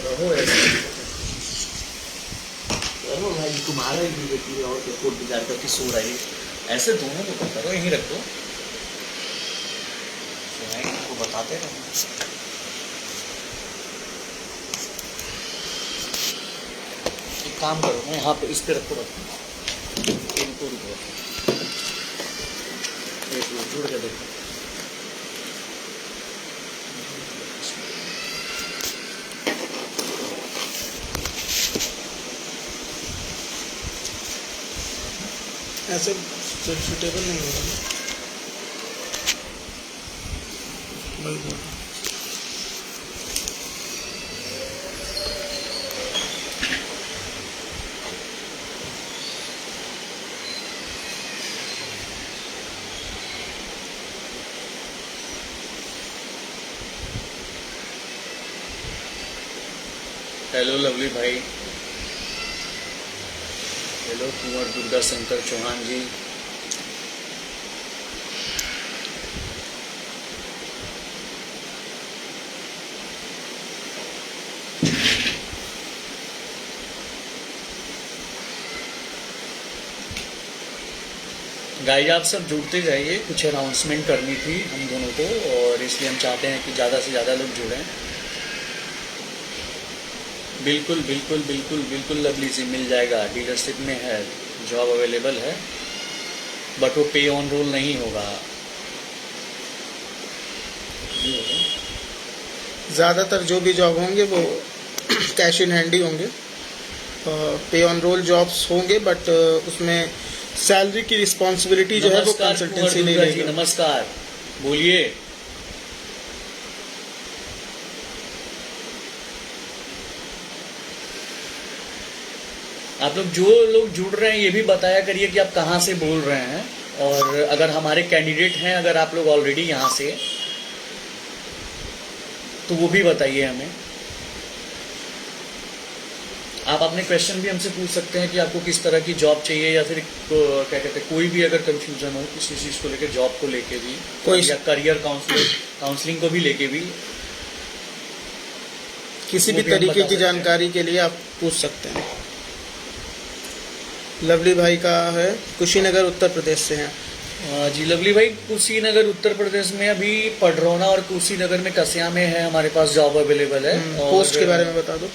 रहो ऐसे, रहो भाई, तुम्हारा ही बेटी है और क्या, कोट बिगाड़ करके सो रही है। ऐसे दोनों को करो, यहीं रख दो, इनको बताते रहो। एक काम करो ना, यहाँ पे इस पे रखो, इनको रुको, जुड़ के देखो। ऐसे सुटेबल नहीं होगा ना। हेलो लवली भाई, हेलो कुंवर दुर्गा शंकर चौहान जी, गाइस आप सब जुड़ते जाइए। कुछ अनाउंसमेंट करनी थी हम दोनों को, और इसलिए हम चाहते हैं कि ज़्यादा से ज़्यादा लोग जुड़ें। बिल्कुल बिल्कुल बिल्कुल बिल्कुल लवली जी, मिल जाएगा, डीलरशिप में है, जॉब अवेलेबल है, बट वो पे ऑन रोल नहीं होगा। ज़्यादातर जो भी जॉब होंगे वो कैश इन हैंड ही होंगे, पे ऑन रोल जॉब्स होंगे, बट उसमें सैलरी की रिस्पॉन्सिबिलिटी जो है वो कंसल्टेंसी नहीं रहेगी। रहेगी। नमस्कार, बोलिए। आप लोग जो लोग जुड़ रहे हैं ये भी बताया करिए कि आप कहाँ से बोल रहे हैं, और अगर हमारे कैंडिडेट हैं, अगर आप लोग ऑलरेडी यहाँ से, तो वो भी बताइए हमें। आप अपने क्वेश्चन भी हमसे पूछ सकते हैं कि आपको किस तरह की जॉब चाहिए, या फिर क्या कहते हैं, कोई भी अगर कंफ्यूजन हो किसी चीज़ को लेकर, जॉब को लेके भी, कोई या करियर काउंसलिंग को भी लेके भी, किसी भी तरीके की जानकारी के लिए आप पूछ सकते हैं। लवली भाई का है कुशीनगर उत्तर प्रदेश से हैं। जी लवली भाई, कुशीनगर उत्तर प्रदेश में अभी पडरौना और कुशीनगर में कसिया में है हमारे पास जॉब अवेलेबल है। पोस्ट के बारे में बता दो,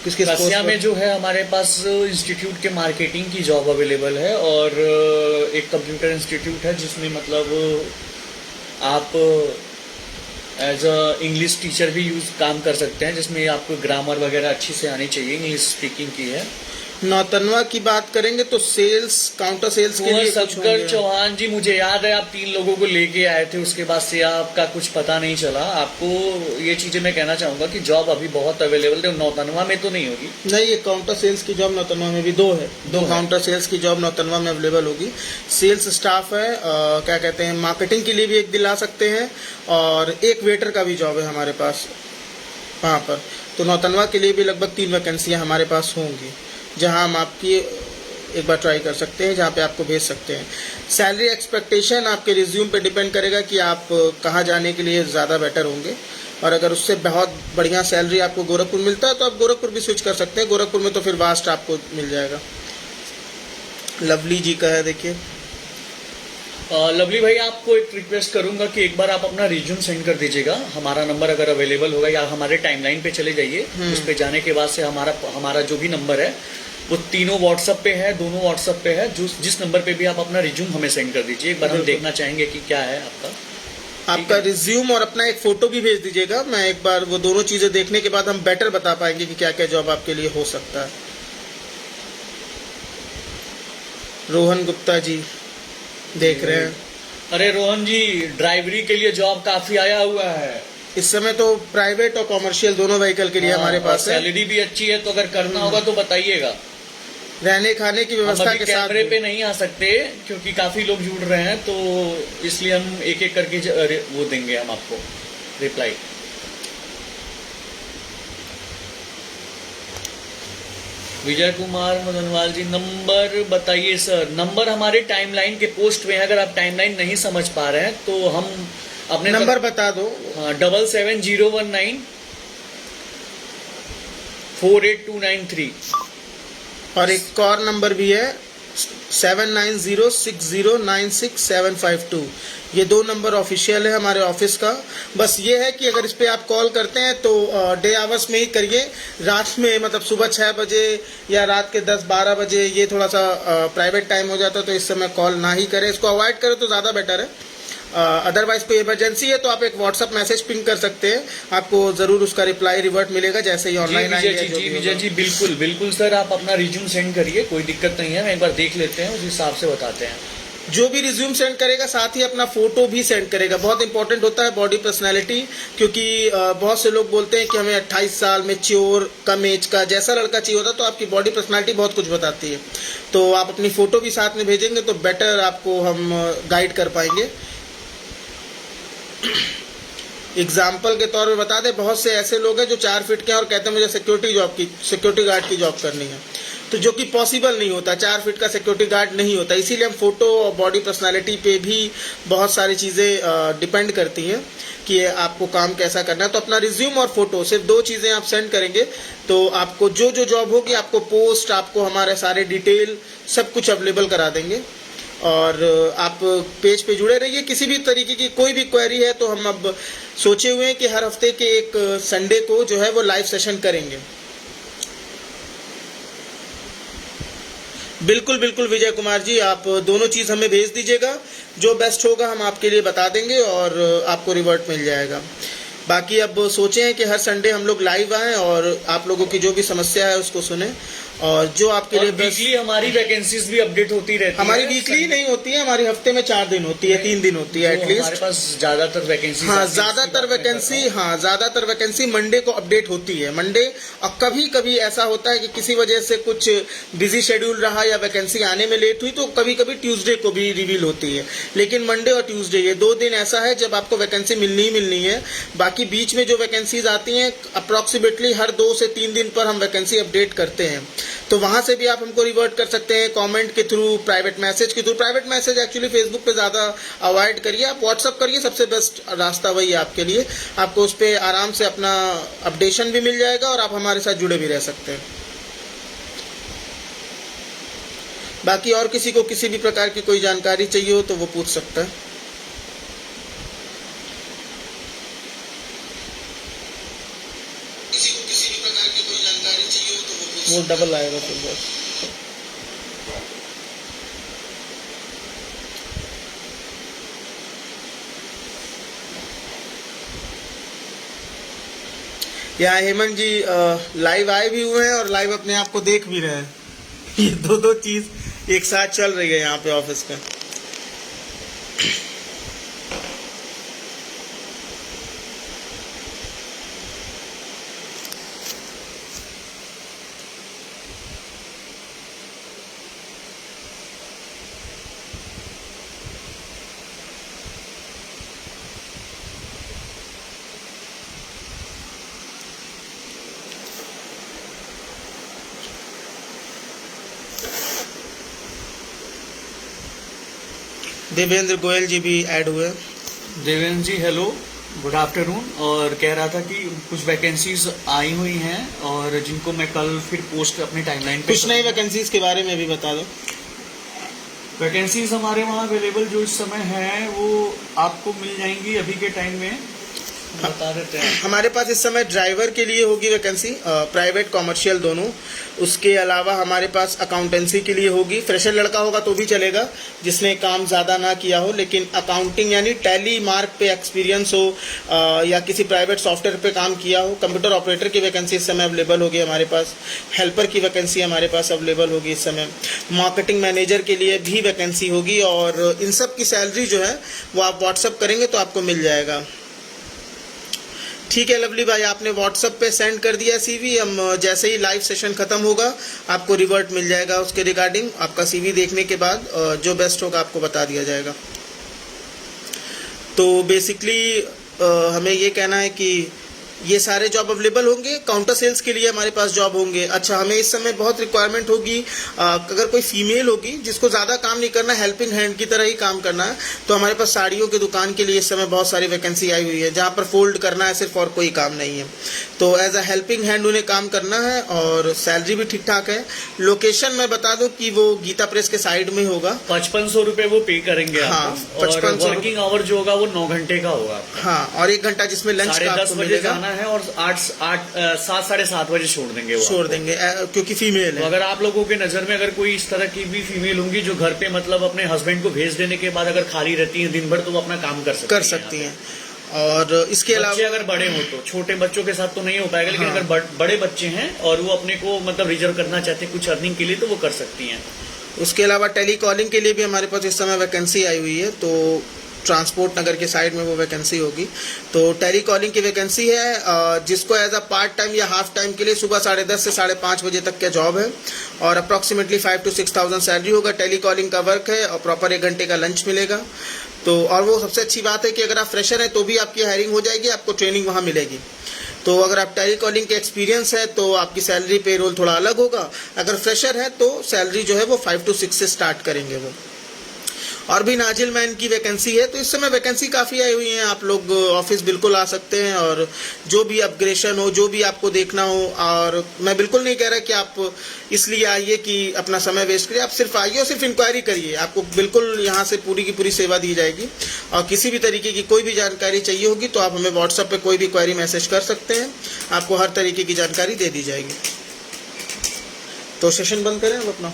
किस किस कसिया में जो है हमारे पास इंस्टीट्यूट के मार्केटिंग की जॉब अवेलेबल है, और एक कंप्यूटर इंस्टीट्यूट है जिसमें मतलब आप एज अ इंग्लिश टीचर भी काम कर सकते हैं, जिसमें आपको ग्रामर वगैरह अच्छी से आनी चाहिए, इंग्लिश स्पीकिंग की है। नौतनवा की बात करेंगे तो सेल्स, काउंटर सेल्स के लिए कुछ होंगे। चौहान जी, मुझे याद है आप 3 लोगों को लेके आए थे, उसके बाद से आपका कुछ पता नहीं चला। आपको ये चीजें मैं कहना चाहूंगा कि जॉब अभी बहुत अवेलेबल है, नौतनवा में तो नहीं होगी। नहीं, ये काउंटर सेल्स की जॉब नौतनवा में भी दो है, दो काउंटर सेल्स की जॉब नौतनवा में अवेलेबल होगी। सेल्स स्टाफ है, क्या कहते हैं, मार्केटिंग के लिए भी एक दिला सकते हैं, और एक वेटर का भी जॉब है हमारे पास वहाँ पर। तो नौतनवा के लिए भी लगभग 3 वैकेंसियाँ हमारे पास होंगी, जहां हम आपकी एक बार ट्राई कर सकते हैं, जहां पे आपको भेज सकते हैं। सैलरी एक्सपेक्टेशन आपके रिज्यूम पे डिपेंड करेगा कि आप कहां जाने के लिए ज़्यादा बेटर होंगे, और अगर उससे बहुत बढ़िया सैलरी आपको गोरखपुर मिलता है तो आप गोरखपुर भी स्विच कर सकते हैं। गोरखपुर में तो फिर वास्ट आपको मिल जाएगा। लवली जी का है, देखिए। लवली भाई, आपको एक रिक्वेस्ट करूंगा कि एक बार आप अपना रिज्यूम सेंड कर दीजिएगा। हमारा नंबर अगर अवेलेबल होगा, या हमारे टाइमलाइन पे चले जाइए, उस पे जाने के बाद से हमारा जो भी नंबर है वो तीनों व्हाट्सएप पे है, दोनों व्हाट्सएप पे है। जिस नंबर पे भी आप अपना रिज्यूम हमें सेंड कर दीजिए, एक बार हम देखना चाहेंगे कि क्या है आपका रिज्यूम, और अपना एक फोटो भी भेज दीजिएगा। मैं एक बार वो दोनों चीजें देखने के बाद हम बेटर बता पाएंगे कि क्या क्या जॉब आपके लिए हो सकता है। रोहन गुप्ता जी देख रहे हैं। अरे रोहन जी, ड्राइवरी के लिए जॉब काफी आया हुआ है इस समय, तो प्राइवेट और कॉमर्शियल दोनों व्हीकल के लिए हमारे पास है। सैलरी भी अच्छी है, तो अगर करना होगा तो बताइएगा। रहने खाने की व्यवस्था के साथ। कैमरे पे नहीं आ सकते क्योंकि काफी लोग जुड़ रहे हैं, तो इसलिए हम एक एक करके वो देंगे हम आपको रिप्लाई। विजय कुमार मदनवाल जी, नंबर बताइए सर। नंबर हमारे टाइमलाइन के पोस्ट में है, अगर आप टाइमलाइन नहीं समझ पा रहे हैं तो हम अपने नंबर बता दो। हाँ, 77019 48293। और एक और नंबर भी है 7906096752। ये 2 नंबर ऑफिशियल है हमारे ऑफिस का। बस ये है कि अगर इस पे आप कॉल करते हैं तो डे आवर्स में ही करिए, रात में मतलब सुबह 6 बजे या रात के 10-12 बजे ये थोड़ा सा प्राइवेट टाइम हो जाता है, तो इस समय कॉल ना ही करें, इसको अवॉइड करें तो ज़्यादा बेटर है। अदरवाइज कोई इमरजेंसी है तो आप एक व्हाट्सअप मैसेज पिंग कर सकते हैं, आपको ज़रूर उसका रिप्लाई रिवर्ट मिलेगा जैसे ही ऑनलाइन आएंगे। जी विजय जी, बिल्कुल बिल्कुल सर, आप अपना रिज्यूम सेंड करिए, कोई दिक्कत नहीं है, हम एक बार देख लेते हैं, उस हिसाब से बताते हैं। जो भी रिज्यूम सेंड करेगा साथ ही अपना फोटो भी सेंड करेगा, बहुत इंपॉर्टेंट होता है बॉडी पर्सनैलिटी, क्योंकि बहुत से लोग बोलते हैं कि हमें 28 साल मैच्योर कम एज का जैसा लड़का चाहिए होता, तो आपकी बॉडी पर्सनैलिटी बहुत कुछ बताती है, तो आप अपनी फोटो भी साथ में भेजेंगे तो बेटर आपको हम गाइड कर पाएंगे। एग्जाम्पल के तौर पे बता दें, बहुत से ऐसे लोग हैं जो 4 फीट के हैं और कहते हैं मुझे सिक्योरिटी गार्ड की जॉब करनी है, तो जो कि पॉसिबल नहीं होता, 4 फीट का सिक्योरिटी गार्ड नहीं होता। इसीलिए हम फोटो और बॉडी पर्सनालिटी पे भी बहुत सारी चीज़ें डिपेंड करती हैं कि आपको काम कैसा करना है। तो अपना रिज्यूम और फोटो, सिर्फ 2 चीज़ें आप सेंड करेंगे तो आपको जो जो जॉब होगी, आपको पोस्ट, आपको हमारे सारे डिटेल सब कुछ अवेलेबल करा देंगे। और आप पेज पे जुड़े रहिए, किसी भी तरीके की कोई भी क्वेरी है तो हम अब सोचे हुए हैं कि हर हफ्ते के एक संडे को जो है वो लाइव सेशन करेंगे। बिल्कुल बिल्कुल विजय कुमार जी, आप दोनों चीज़ हमें भेज दीजिएगा, जो बेस्ट होगा हम आपके लिए बता देंगे और आपको रिवर्ट मिल जाएगा। बाकी अब सोचे हैं कि हर संडे हम लोग लाइव आएँ और आप लोगों की जो भी समस्या है उसको सुने, और जो आपके लिए वीकली हमारी वैकेंसीज भी अपडेट होती रहती है। हमारी वीकली नहीं होती है, हमारी हफ्ते में 4 दिन होती है, 3 दिन होती है एटलीस्ट। हमारे पास ज्यादातर वैकेंसी, हाँ ज़्यादातर वैकेंसी मंडे को अपडेट होती है, मंडे। और कभी कभी ऐसा होता है कि किसी वजह से कुछ बिजी शेड्यूल रहा या वैकेंसी आने में लेट हुई तो कभी कभी ट्यूसडे को भी रिवील होती है, लेकिन मंडे और ट्यूसडे ये 2 दिन ऐसा है जब आपको वैकेंसी मिलनी ही मिलनी है। बाकी बीच में जो वैकेंसीज आती हैं अप्रॉक्सीमेटली हर 2 से 3 दिन पर हम वैकेंसी अपडेट करते हैं, तो वहाँ से भी आप हमको रिवर्ट कर सकते हैं, कमेंट के थ्रू, प्राइवेट मैसेज के through. Private message actually Facebook पे ज़्यादा अवॉइड करिए, आप व्हाट्सअप करिए, सबसे बेस्ट रास्ता वही है आपके लिए। आपको उस पर आराम से अपना अपडेशन भी मिल जाएगा और आप हमारे साथ जुड़े भी रह सकते हैं। बाकी और किसी को किसी भी प्रकार की कोई जानकारी चाहिए हो तो वो पूछ सकता है। वो डबल आएगा फिर बस। यहाँ हेमंत जी लाइव आए भी हुए हैं और लाइव अपने आप को देख भी रहे हैं। ये दो चीज एक साथ चल रही है यहाँ पे ऑफिस में। देवेंद्र गोयल जी भी ऐड हुए। देवेंद्र जी हेलो, गुड आफ्टरनून। और कह रहा था कि कुछ वैकेंसीज आई हुई हैं और जिनको मैं कल फिर पोस्ट अपनी टाइमलाइन पे कुछ नई वैकेंसीज के बारे में भी बता दो। वैकेंसीज हमारे वहाँ अवेलेबल जो इस समय है वो आपको मिल जाएंगी अभी के टाइम में, बता देते हैं। हमारे पास इस समय ड्राइवर के लिए होगी वैकेंसी, प्राइवेट कॉमर्शियल दोनों। उसके अलावा हमारे पास अकाउंटेंसी के लिए होगी। फ्रेशर लड़का होगा तो भी चलेगा जिसने काम ज़्यादा ना किया हो, लेकिन अकाउंटिंग यानी टैली मार्क पे एक्सपीरियंस हो या किसी प्राइवेट सॉफ्टवेयर पे काम किया हो। कंप्यूटर ऑपरेटर की वैकेंसी इस समय अवेलेबल होगी हमारे पास। हेल्पर की वैकेंसी हमारे पास अवेलेबल होगी इस समय। मार्केटिंग मैनेजर के लिए भी वैकेंसी होगी और इन सब की सैलरी जो है वो आप व्हाट्सअप करेंगे तो आपको मिल जाएगा। ठीक है लवली भाई, आपने व्हाट्सएप पे सेंड कर दिया सीवी। हम जैसे ही लाइव सेशन खत्म होगा आपको रिवर्ट मिल जाएगा उसके रिगार्डिंग। आपका सीवी देखने के बाद जो बेस्ट होगा आपको बता दिया जाएगा। तो बेसिकली हमें ये कहना है कि ये सारे जॉब अवेलेबल होंगे। काउंटर सेल्स के लिए हमारे पास जॉब होंगे। अच्छा, हमें इस समय बहुत रिक्वायरमेंट होगी, अगर कोई फीमेल होगी जिसको ज़्यादा काम नहीं करना, हेल्पिंग हैंड की तरह ही काम करना है, तो हमारे पास साड़ियों की दुकान के लिए इस समय बहुत सारी वैकेंसी आई हुई है, जहाँ पर फोल्ड करना है सिर्फ और कोई काम नहीं है। तो एज अ हेल्पिंग हैंड उन्हें काम करना है और सैलरी भी ठीक ठाक है। लोकेशन मैं बता दूं कि वो गीता प्रेस के साइड में होगा। 5500 रुपए वो पे करेंगे हाँ, आपको, और 5500 वर्किंग आवर जो होगा वो 9 घंटे का होगा। हाँ, और 1 घंटा जिसमें लंच का 10:30 आपको बजे मिलेगा। जाना है और 7 साढ़े 7 बजे छोड़ देंगे वो छोड़ आपको। देंगे क्योंकि फीमेल तो है। अगर आप लोगों के नजर में अगर कोई इस तरह की भी फीमेल होंगी जो घर पे मतलब अपने हस्बैंड को भेज देने के बाद अगर खाली रहती है दिन भर, तो वो अपना काम कर सकती हैं। और इसके अलावा बच्चे अगर बड़े हो तो, छोटे बच्चों के साथ तो नहीं हो पाएगा, लेकिन हाँ। अगर बड़े बच्चे हैं और वो अपने को मतलब रिजर्व करना चाहते हैं कुछ अर्निंग के लिए, तो वो कर सकती हैं। उसके अलावा टेली कॉलिंग के लिए भी हमारे पास इस समय वैकेंसी आई हुई है, तो ट्रांसपोर्ट नगर के साइड में वो वैकेंसी होगी। तो टेली कॉलिंग की वैकेंसी है, जिसको एज अ पार्ट टाइम या हाफ टाइम के लिए सुबह 10:30 से 5:30 बजे तक का जॉब है, और अप्रॉक्सीमेटली 5 to 6,000 सैलरी होगा। टेली कॉलिंग का वर्क है और प्रॉपर 1 घंटे का लंच मिलेगा। तो और वो सबसे अच्छी बात है कि अगर आप फ्रेशर हैं तो भी आपकी हायरिंग हो जाएगी, आपको ट्रेनिंग वहाँ मिलेगी। तो अगर आप टेली कॉलिंग के एक्सपीरियंस है तो आपकी सैलरी पे रोल थोड़ा अलग होगा। अगर फ्रेशर है तो सैलरी जो है वो 5 to 6 से स्टार्ट करेंगे वो। और भी नाजिल मैन की वैकेंसी है। तो इस समय वैकेंसी काफ़ी आई हुई हैं, आप लोग ऑफिस बिल्कुल आ सकते हैं, और जो भी अपग्रेडेशन हो, जो भी आपको देखना हो, और मैं बिल्कुल नहीं कह रहा कि आप इसलिए आइए कि अपना समय वेस्ट करिए, आप सिर्फ आइए और सिर्फ इंक्वायरी करिए, आपको बिल्कुल यहाँ से पूरी की पूरी सेवा दी जाएगी। और किसी भी तरीके की कोई भी जानकारी चाहिए होगी तो आप हमें व्हाट्सएप पे कोई भी क्वेरी मैसेज कर सकते हैं, आपको हर तरीके की जानकारी दे दी जाएगी। तो सेशन बंद करें अब अपना।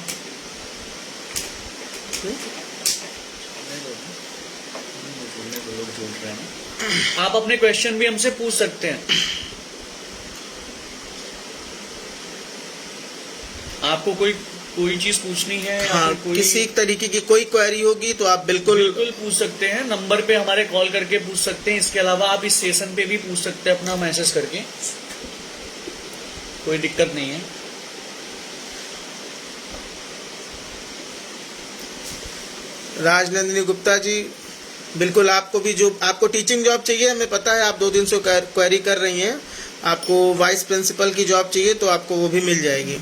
आप अपने क्वेश्चन भी हमसे पूछ सकते हैं। आपको कोई चीज पूछनी है या हाँ, फिर किसी तरीके की कोई क्वेरी होगी तो आप बिल्कुल पूछ सकते हैं। नंबर पे हमारे कॉल करके पूछ सकते हैं। इसके अलावा आप इस सेशन पे भी पूछ सकते हैं अपना मैसेज करके, कोई दिक्कत नहीं है। राजनंदिनी गुप्ता जी, बिल्कुल आपको भी जो आपको टीचिंग जॉब चाहिए, हमें पता है आप 2 दिन से क्वेरी कर रही हैं, आपको वाइस प्रिंसिपल की जॉब चाहिए तो आपको वो भी मिल जाएगी।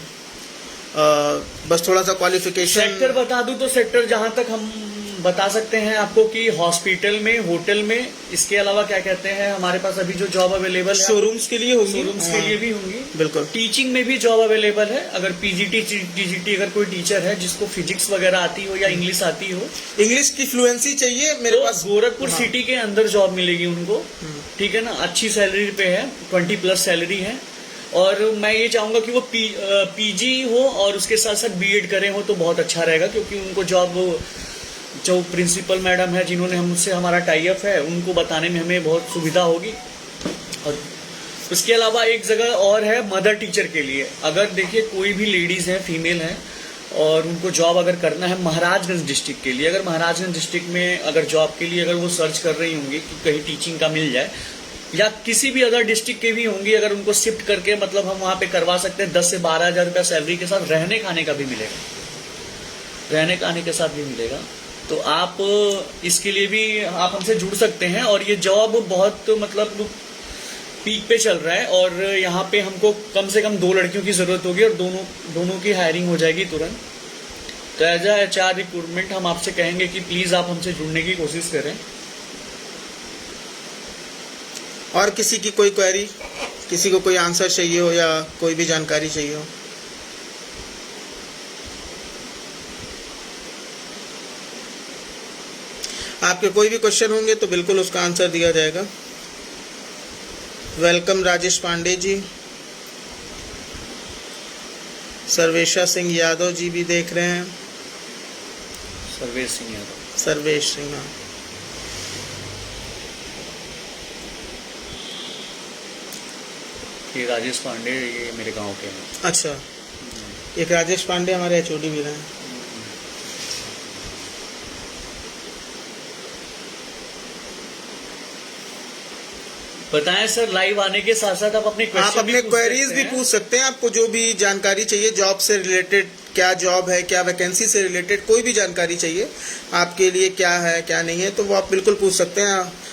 बस थोड़ा सा क्वालिफिकेशन सेक्टर बता दूं तो सेक्टर जहां तक हम बता सकते हैं आपको कि हॉस्पिटल में, होटल में, इसके अलावा क्या कहते हैं हमारे पास अभी जो जॉब अवेलेबल है शोरूम्स के लिए होंगी, शोरूम्स के लिए भी होंगी। बिल्कुल। टीचिंग में भी जॉब अवेलेबल है। अगर पीजीटी टीजीटी अगर कोई टीचर है जिसको फिजिक्स वगैरह आती हो या इंग्लिश आती हो, इंग्लिश की फ्लुएंसी चाहिए मेरे तो पास, गोरखपुर सिटी के अंदर जॉब मिलेगी उनको। ठीक है ना, अच्छी सैलरी पे है, 20+ सैलरी है। और मैं ये चाहूंगा कि वो पीजी हो और उसके साथ साथ बीएड करे हो तो बहुत अच्छा रहेगा, क्योंकि उनको जॉब जो प्रिंसिपल मैडम है जिन्होंने हमसे हमारा टाई अप है, उनको बताने में हमें बहुत सुविधा होगी। और उसके अलावा एक जगह और है मदर टीचर के लिए। अगर देखिए कोई भी लेडीज है, फीमेल है, और उनको जॉब अगर करना है महाराजगंज डिस्ट्रिक्ट के लिए, अगर महाराजगंज डिस्ट्रिक्ट में अगर जॉब के लिए अगर वो सर्च कर रही होंगी कि कहीं टीचिंग का मिल जाए, या किसी भी अदर डिस्ट्रिक्ट के भी होंगी, अगर उनको शिफ्ट करके मतलब हम वहाँ पे करवा सकते हैं, 10 से 12 हज़ार रुपया सैलरी के साथ रहने खाने का भी मिलेगा, रहने खाने के साथ भी मिलेगा। तो आप इसके लिए भी आप हमसे जुड़ सकते हैं। और ये जॉब बहुत मतलब पीक पे चल रहा है, और यहाँ पे हमको कम से कम 2 लड़कियों की जरूरत होगी और दोनों की हायरिंग हो जाएगी तुरंत। तो एज अ HR रिक्रूटमेंट हम आपसे कहेंगे कि प्लीज आप हमसे जुड़ने की कोशिश करें। और किसी की कोई क्वेरी, किसी को कोई आंसर चाहिए हो या कोई भी जानकारी चाहिए हो? आपके कोई भी क्वेश्चन होंगे तो बिल्कुल उसका आंसर दिया जाएगा। वेलकम राजेश पांडे जी, सर्वेशा सिंह यादव जी भी देख रहे हैं। सर्वेश सिंह यादव, सर्वेश सिंह, हाँ। ये राजेश पांडे, ये मेरे गांव के हैं। अच्छा, एक राजेश पांडे हमारे HOD भी रहे हैं। बताएं सर, लाइव आने के साथ साथ आप अपने आप अपने क्वेरीज भी पूछ सकते हैं। आपको जो भी जानकारी चाहिए जॉब से रिलेटेड, क्या जॉब है, क्या वैकेंसी से रिलेटेड कोई भी जानकारी चाहिए आपके लिए, क्या है क्या नहीं है, तो वो आप बिल्कुल पूछ सकते हैं।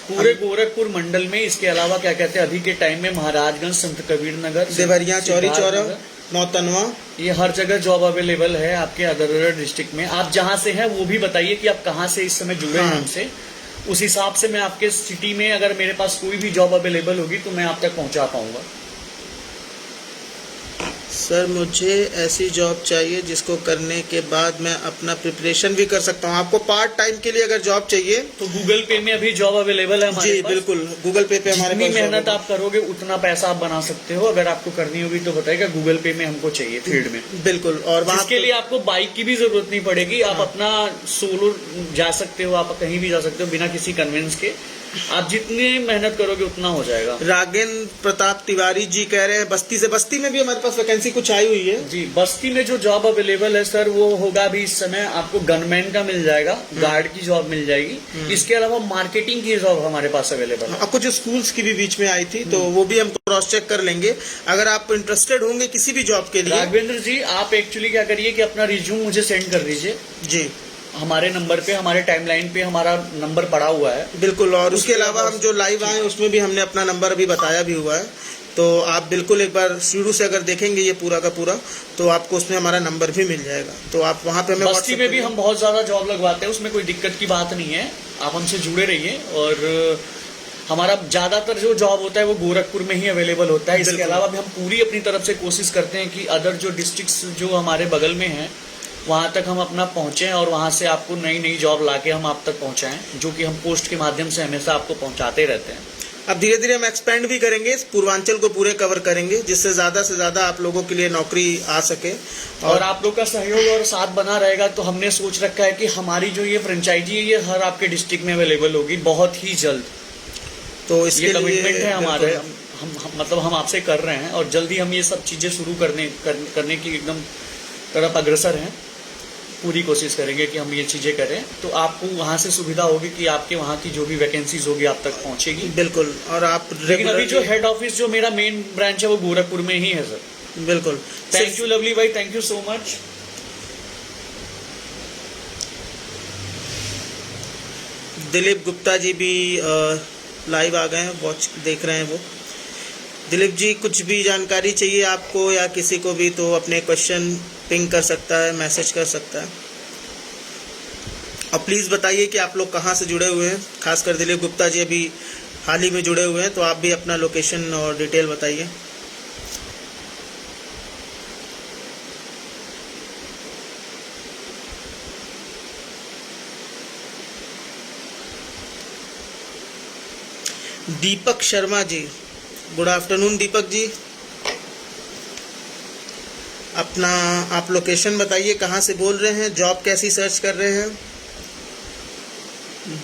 पूरे गोरखपुर मंडल में। इसके अलावा क्या कहते हैं, अभी के टाइम में महाराजगंज, संत कबीर नगर, देवरिया, चौरी चौरा, सिद्धार्थनगर, नौतनवा, ये हर जगह जॉब अवेलेबल है आपके अदर डिस्ट्रिक्ट में। आप जहां से हैं वो भी बताइए कि आप कहां से इस समय जुड़े हैं हाँ। हमसे। उस हिसाब से मैं आपके सिटी में अगर मेरे पास कोई भी जॉब अवेलेबल होगी तो मैं आप तक पहुंचा पाऊंगा। सर मुझे ऐसी जॉब चाहिए जिसको करने के बाद मैं अपना प्रिपरेशन भी कर सकता हूँ। आपको पार्ट टाइम के लिए अगर जॉब चाहिए तो गूगल पे में अभी जॉब अवेलेबल है हमारे जी पास। बिल्कुल, गूगल पे हमारे जितनी पास मेहनत job है। आप करोगे उतना पैसा आप बना सकते हो। अगर आपको करनी होगी तो बताइएगा, गूगल पे में हमको चाहिए फील्ड में। बिल्कुल, और वहाँ इसके लिए आपको बाइक की भी जरूरत नहीं पड़ेगी। आप हाँ। अपना सोलो जा सकते हो, आप कहीं भी जा सकते हो बिना किसी कन्वेंस के। आप जितनी मेहनत करोगे उतना हो जाएगा। रागेंद्र प्रताप तिवारी जी कह रहे हैं बस्ती से। बस्ती में भी हमारे पास वैकेंसी कुछ आई हुई है। जी, बस्ती में जो जॉब अवेलेबल है सर वो होगा अभी इस समय आपको गनमैन का मिल जाएगा, गार्ड की जॉब मिल जाएगी। इसके अलावा मार्केटिंग की जॉब हमारे पास अवेलेबल है। और कुछ स्कूल्स की भी बीच में आई थी, तो वो भी हम क्रॉस चेक कर लेंगे। अगर आप इंटरेस्टेड होंगे किसी भी जॉब के लिए। राघवेंद्र जी, आप एक्चुअली क्या करिए कि अपना रिज्यूम मुझे सेंड कर दीजिए जी हमारे नंबर पे। हमारे टाइमलाइन पे हमारा नंबर पड़ा हुआ है। बिल्कुल, और उसके अलावा हम जो लाइव आए उसमें भी हमने अपना नंबर अभी बताया भी हुआ है। तो आप बिल्कुल एक बार शुरू से अगर देखेंगे ये पूरा का पूरा, तो आपको उसमें हमारा नंबर भी मिल जाएगा। तो आप वहाँ पे हमें बस्ती WhatsApp में भी करिए। हम बहुत ज्यादा जॉब लगवाते हैं, उसमें कोई दिक्कत की बात नहीं है। आप हमसे जुड़े रहिए। और हमारा ज्यादातर जो जॉब होता है वो गोरखपुर में ही अवेलेबल होता है। इसके बिल्कुल। अलावा भी हम पूरी अपनी तरफ से कोशिश करते हैं कि अदर जो डिस्ट्रिक्ट्स जो हमारे बगल में हैं वहां तक हम अपना पहुंचे और वहां से आपको नई नई जॉब लाके हम आप तक पहुंचाएं, जो कि हम पोस्ट के माध्यम से हमेशा आपको पहुंचाते रहते हैं। अब धीरे धीरे हम एक्सपेंड भी करेंगे, इस पूर्वांचल को पूरे कवर करेंगे, जिससे ज्यादा से ज्यादा आप लोगों के लिए नौकरी आ सके। और आप लोग का सहयोग और साथ बना रहेगा तो हमने सोच रखा है कि हमारी जो ये फ्रेंचाइजी है ये हर आपके डिस्ट्रिक्ट में अवेलेबल होगी बहुत ही जल्द। तो इसके ये लिए कमिटमेंट है हमारे। बिल्कुल। मतलब हम आपसे कर रहे हैं और जल्दी हम ये सब चीजें शुरू करने की एकदम तरफ अग्रसर हैं। पूरी कोशिश करेंगे कि हम ये चीजें करें, तो आपको वहां से सुविधा होगी कि आपके वहां की जो भी वैकेंसीज होगी आप तक पहुंचेगी। बिल्कुल, और आप लेकिन अभी जो regularly- हेड ऑफिस जो मेरा मेन ब्रांच है वो गोरखपुर में ही है सर। बिल्कुल। थैंक यू लवली भाई, thank you so much. Dilip Gupta ji भी लाइव आ गए हैं, वॉच देख रहे हैं वो। दिलीप जी, कुछ भी जानकारी चाहिए आपको या किसी को भी तो अपने क्वेश्चन पिंग कर सकता है, मैसेज कर सकता है। और प्लीज़ बताइए कि आप लोग कहाँ से जुड़े हुए हैं। खासकर दिलीप गुप्ता जी अभी हाल ही में जुड़े हुए हैं, तो आप भी अपना लोकेशन और डिटेल बताइए। Deepak Sharma ji, good afternoon Deepak ji. अपना आप लोकेशन बताइए, कहाँ से बोल रहे हैं, जॉब कैसी सर्च कर रहे हैं।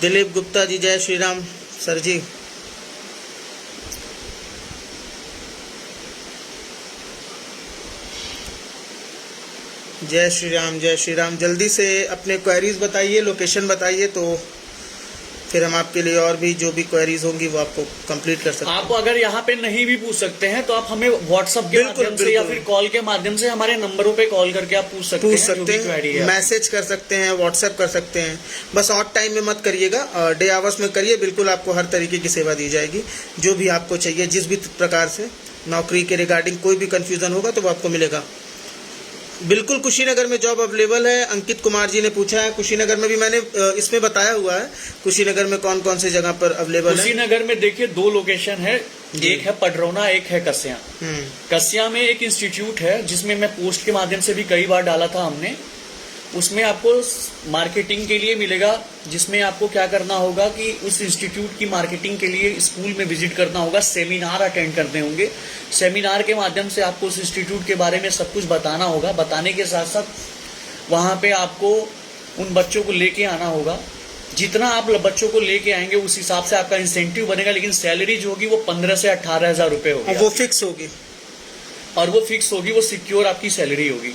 दिलीप गुप्ता जी, जय श्री राम सर जी। जय श्री राम, जय श्री राम। जल्दी से अपने क्वेरीज बताइए, लोकेशन बताइए, तो फिर हम आपके लिए और भी जो भी क्वेरीज होंगी वो आपको कंप्लीट कर सकते हैं। आप अगर यहाँ पे नहीं भी पूछ सकते हैं तो आप हमें व्हाट्सएप के बिल्कुल, माध्यम से या बिल्कुल। फिर कॉल के माध्यम से हमारे नंबरों पे कॉल करके आप पूछ सकते हैं जो भी क्वेरी है। मैसेज कर सकते हैं, व्हाट्सएप कर सकते हैं। बस ऑड टाइम में मत करिएगा, डे आवर्स में करिए। बिल्कुल आपको हर तरीके की सेवा दी जाएगी, जो भी आपको चाहिए, जिस भी प्रकार से नौकरी के रिगार्डिंग कोई भी कंफ्यूजन होगा तो वो आपको मिलेगा। बिल्कुल, कुशीनगर में जॉब अवेलेबल है। अंकित कुमार जी ने पूछा है, कुशीनगर में भी मैंने इसमें बताया हुआ है कुशीनगर में कौन कौन सी जगह पर अवेलेबल है। कुशीनगर में देखिए 2 लोकेशन है, जी। एक है पडरौना, एक है कस्या। कस्या में एक इंस्टीट्यूट है जिसमें मैं पोस्ट के माध्यम से भी कई बार डाला था हमने। उसमें आपको मार्केटिंग के लिए मिलेगा, जिसमें आपको क्या करना होगा कि उस इंस्टीट्यूट की मार्केटिंग के लिए स्कूल में विजिट करना होगा, सेमिनार अटेंड करने होंगे। सेमिनार के माध्यम से आपको उस इंस्टीट्यूट के बारे में सब कुछ बताना होगा। बताने के साथ साथ वहाँ पे आपको उन बच्चों को लेके आना होगा। जितना आप बच्चों को लेके आएंगे उस हिसाब से आपका इंसेंटिव बनेगा, लेकिन सैलरी जो होगी वो 15 से 18,000 रुपये होगी। वो फिक्स होगी, और वो फिक्स होगी, वो सिक्योर आपकी सैलरी होगी।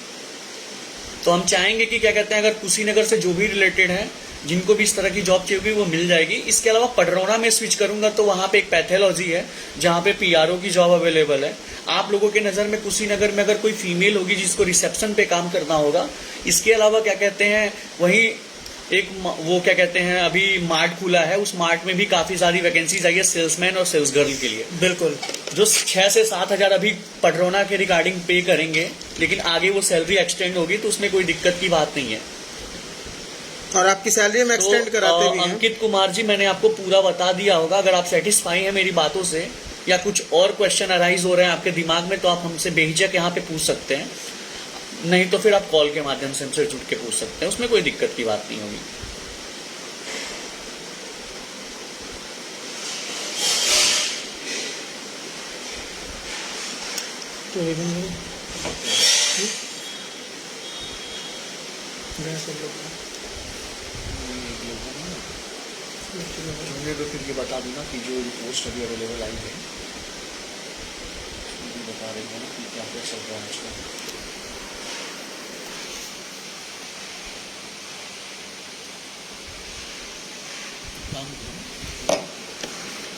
तो हम चाहेंगे कि क्या कहते हैं, अगर कुशीनगर से जो भी रिलेटेड है, जिनको भी इस तरह की जॉब चाहिए वो मिल जाएगी। इसके अलावा पडरौना में स्विच करूंगा तो वहाँ पे एक पैथोलॉजी है जहाँ पे पीआरओ की जॉब अवेलेबल है। आप लोगों के नज़र में कुशीनगर में अगर कोई फीमेल होगी जिसको रिसेप्शन पे काम करना होगा। इसके अलावा क्या कहते हैं, वहीं एक वो क्या कहते हैं, अभी मार्ट खुला है, उस मार्ट में भी काफी सारी वैकेंसीज आई है सेल्समैन और सेल्स गर्ल के लिए, बिल्कुल। जो 6 से 7 हजार अभी पटरोना के रिगार्डिंग पे करेंगे, लेकिन आगे वो सैलरी एक्सटेंड होगी तो उसमें कोई दिक्कत की बात नहीं है। और आपकी सैलरी हम एक्सटेंड कराते भी हैं। अंकित कुमार जी, मैंने आपको पूरा बता दिया होगा। अगर आप सेटिस्फाई हैं मेरी बातों से या कुछ और क्वेश्चन अराइज हो रहे हैं आपके दिमाग में, तो आप हमसे बेहिचक यहाँ पे पूछ सकते हैं, नहीं तो फिर आप कॉल के माध्यम से हमसे जुड़ के पूछ सकते हैं, उसमें कोई दिक्कत की बात नहीं होगी। तो फिर ये बता दूँ ना कि जो पोस्ट अभी अवेलेबल आई है, बता रही है ना कि क्या क्या चल रहा है आजकल।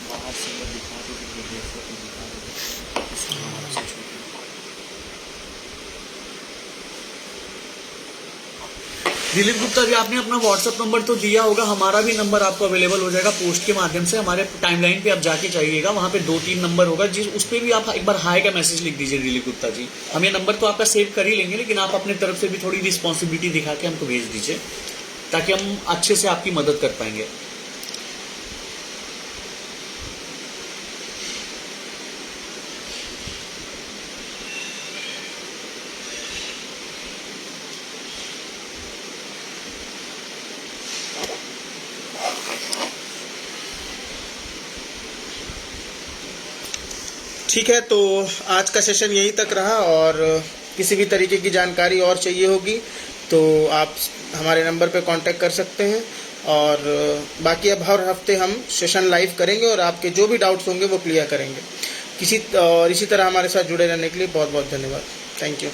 बाहर से दिखा दो, दिखा दो। दिलीप गुप्ता जी, आपने अपना व्हाट्सएप नंबर तो दिया होगा, हमारा भी नंबर आपको अवेलेबल हो जाएगा पोस्ट के माध्यम से। हमारे टाइमलाइन पे आप जाके चाहिएगा, वहां पे 2-3 नंबर होगा, जिस उस पर भी आप एक बार हाई का मैसेज लिख दीजिए दिलीप गुप्ता जी। हम ये नंबर तो आपका सेव कर ही लेंगे, लेकिन आप अपने तरफ से भी थोड़ी रिस्पॉन्सिबिलिटी दिखा के हमको भेज दीजिए, ताकि हम अच्छे से आपकी मदद कर पाएंगे। ठीक है, तो आज का सेशन यहीं तक रहा, और किसी भी तरीके की जानकारी और चाहिए होगी तो आप हमारे नंबर पे कांटेक्ट कर सकते हैं। और बाकी अब हर हफ्ते हम सेशन लाइव करेंगे और आपके जो भी डाउट्स होंगे वो क्लियर करेंगे। इसी तरह हमारे साथ जुड़े रहने के लिए बहुत बहुत धन्यवाद। Thank you.